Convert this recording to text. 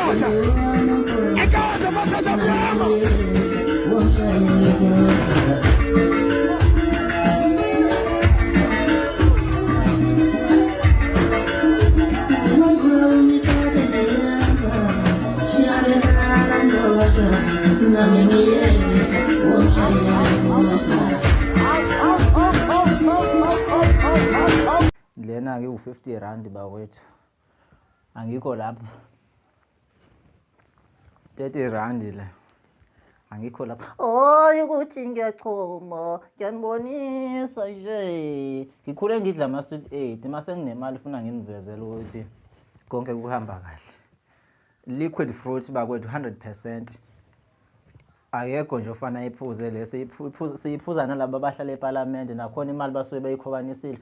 Enkaza masasa mama. Lena ke u50 rand bawethu. Angikho lapho. 30 rand le. Angikho lapho. Hayi ukuthi ngiyachoma, ngiyanibonisa nje. Ngikhule ngidla ama sweet 8, mase nginemali ufuna nginivezele ukuthi konke kuhamba kahle. Liquid fruit bakwethu 100%. Ayekho nje ofana iphuze le siyiphuza nalabo abahlala eParliament nakhona imali basuke beyikhovanisile.